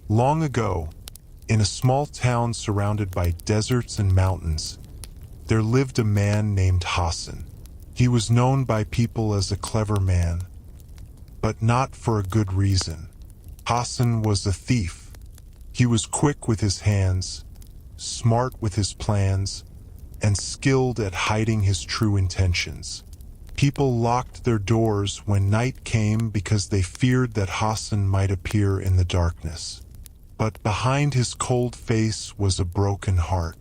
Long ago, in a small town surrounded by deserts and mountains, there lived a man named Hassan. He was known by people as a clever man, but not for a good reason. Hassan was a thief. He was quick with his hands, smart with his plans, and skilled at hiding his true intentions. People locked their doors when night came because they feared that Hassan might appear in the darkness. But behind his cold face was a broken heart.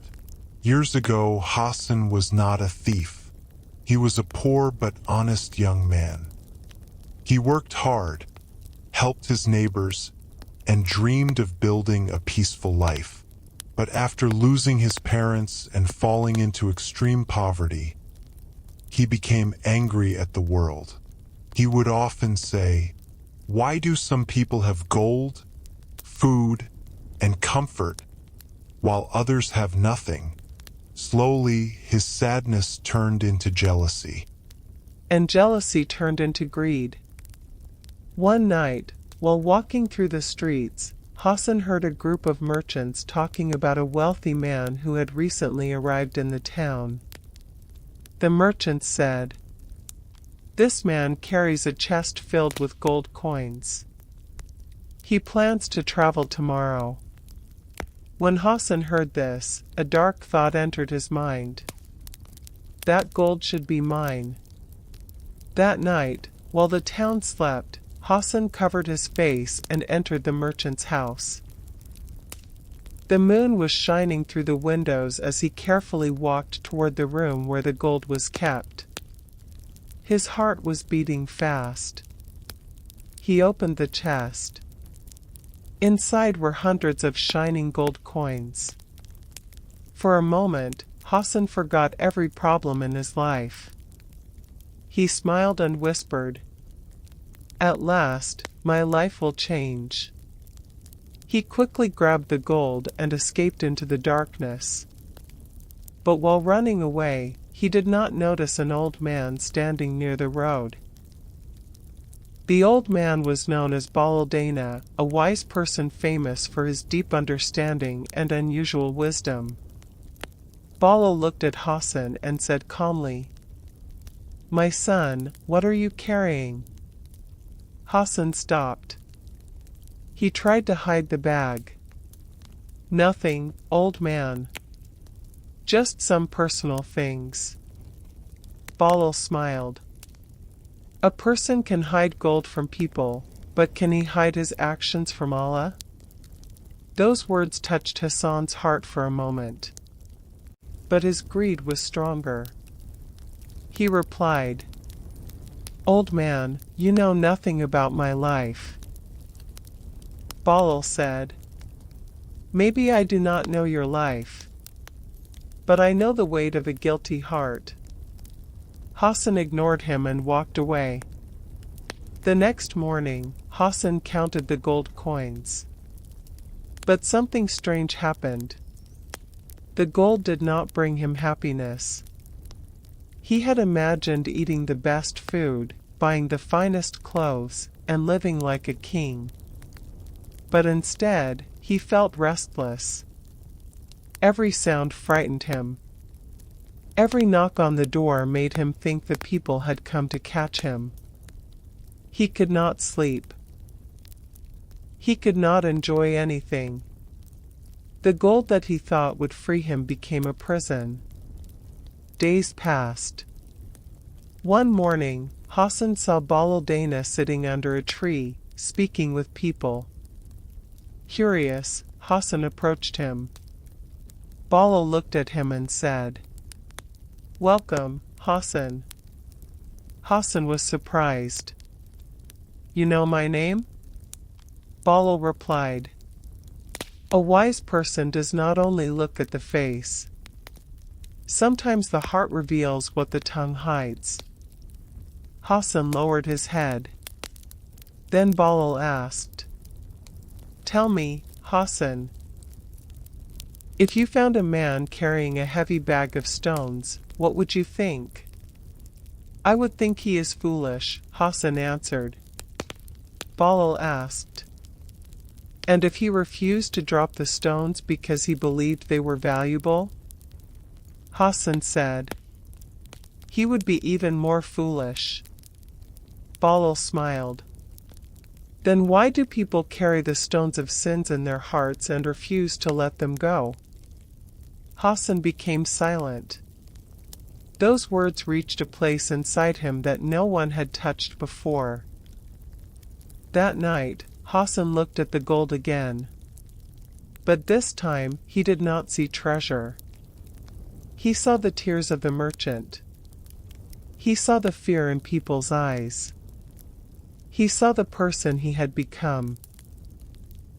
Years ago, Hassan was not a thief. He was a poor but honest young man. He worked hard, helped his neighbors, and dreamed of building a peaceful life. But after losing his parents and falling into extreme poverty, he became angry at the world. He would often say, "Why do some people have gold, food, and comfort, while others have nothing?" Slowly, his sadness turned into jealousy. And jealousy turned into greed. One night, while walking through the streets, Hassan heard a group of merchants talking about a wealthy man who had recently arrived in the town. The merchants said, "This man carries a chest filled with gold coins. He plans to travel tomorrow." When Hassan heard this, a dark thought entered his mind. That gold should be mine. That night, while the town slept, Hassan covered his face and entered the merchant's house. The moon was shining through the windows as he carefully walked toward the room where the gold was kept. His heart was beating fast. He opened the chest. Inside were hundreds of shining gold coins. For a moment, Hassan forgot every problem in his life. He smiled and whispered, "At last, my life will change." He quickly grabbed the gold and escaped into the darkness. But while running away, he did not notice an old man standing near the road. The old man was known as Bahlul Dana, a wise person famous for his deep understanding and unusual wisdom. Bahlul looked at Hassan and said calmly, "My son, what are you carrying?" Hassan stopped. He tried to hide the bag. "Nothing, old man. Just some personal things." Bahlul smiled. "A person can hide gold from people, but can he hide his actions from Allah?" Those words touched Hassan's heart for a moment. But his greed was stronger. He replied, "Old man, you know nothing about my life." Bahlul said, "Maybe I do not know your life, but I know the weight of a guilty heart." Hassan ignored him and walked away. The next morning, Hassan counted the gold coins. But something strange happened. The gold did not bring him happiness. He had imagined eating the best food, buying the finest clothes, and living like a king. But instead, he felt restless. Every sound frightened him. Every knock on the door made him think the people had come to catch him. He could not sleep. He could not enjoy anything. The gold that he thought would free him became a prison. Days passed. One morning, Hassan saw Bahlul Dana sitting under a tree, speaking with people. Curious, Hassan approached him. Bahlul looked at him and said, "Welcome, Hassan." Hassan was surprised. "You know my name?" Bahlul replied, "A wise person does not only look at the face. Sometimes the heart reveals what the tongue hides." Hassan lowered his head. Then Bahlul asked, "Tell me, Hassan, if you found a man carrying a heavy bag of stones, what would you think?" "I would think he is foolish," Hassan answered. Bahlul asked, And if he refused to drop the stones because he believed they were valuable? Hassan said, he would be even more foolish. Bahlul smiled. Then why do people carry the stones of sins in their hearts and refuse to let them go? Hassan became silent. Those words reached a place inside him that no one had touched before. That night, Hassan looked at the gold again. But this time, he did not see treasure. He saw the tears of the merchant. He saw the fear in people's eyes. He saw the person he had become.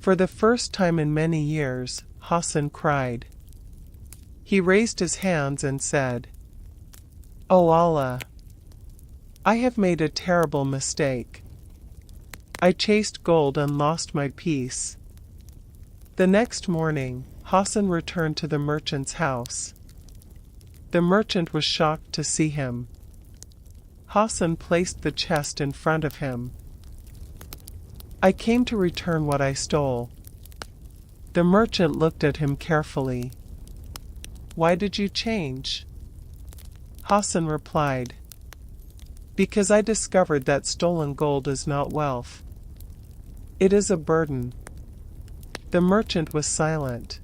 For the first time in many years, Hassan cried. He raised his hands and said, "O Allah, I have made a terrible mistake. I chased gold and lost my peace." The next morning, Hassan returned to the merchant's house. The merchant was shocked to see him. Hassan placed the chest in front of him. "I came to return what I stole." The merchant looked at him carefully. "Why did you change?" Hassan replied, "Because I discovered that stolen gold is not wealth. It is a burden." The merchant was silent.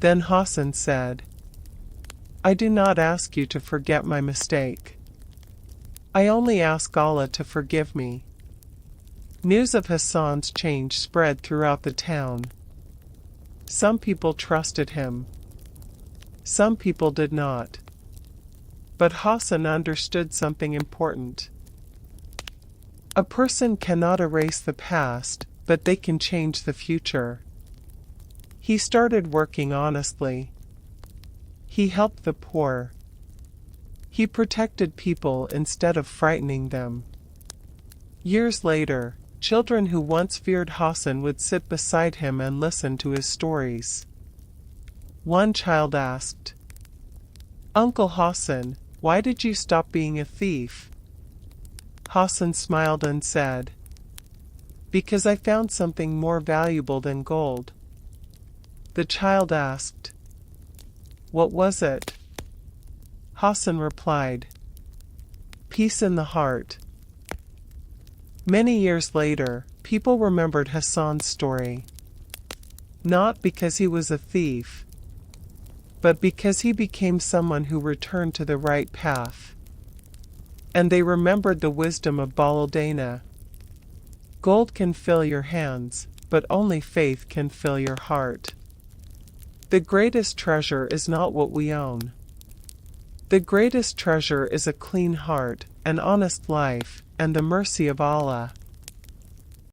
Then Hassan said, "I do not ask you to forget my mistake. I only ask Allah to forgive me." News of Hassan's change spread throughout the town. Some people trusted him. Some people did not. But Hassan understood something important. A person cannot erase the past, but they can change the future. He started working honestly. He helped the poor. He protected people instead of frightening them. Years later, children who once feared Hassan would sit beside him and listen to his stories. One child asked, "Uncle Hassan, why did you stop being a thief?" Hassan smiled and said, "Because I found something more valuable than gold." The child asked, "What was it?" Hassan replied, "Peace in the heart." Many years later, people remembered Hassan's story. Not because he was a thief, but because he became someone who returned to the right path. And they remembered the wisdom of Bahlul Dana. Gold can fill your hands, but only faith can fill your heart. The greatest treasure is not what we own. The greatest treasure is a clean heart, an honest life, and the mercy of Allah.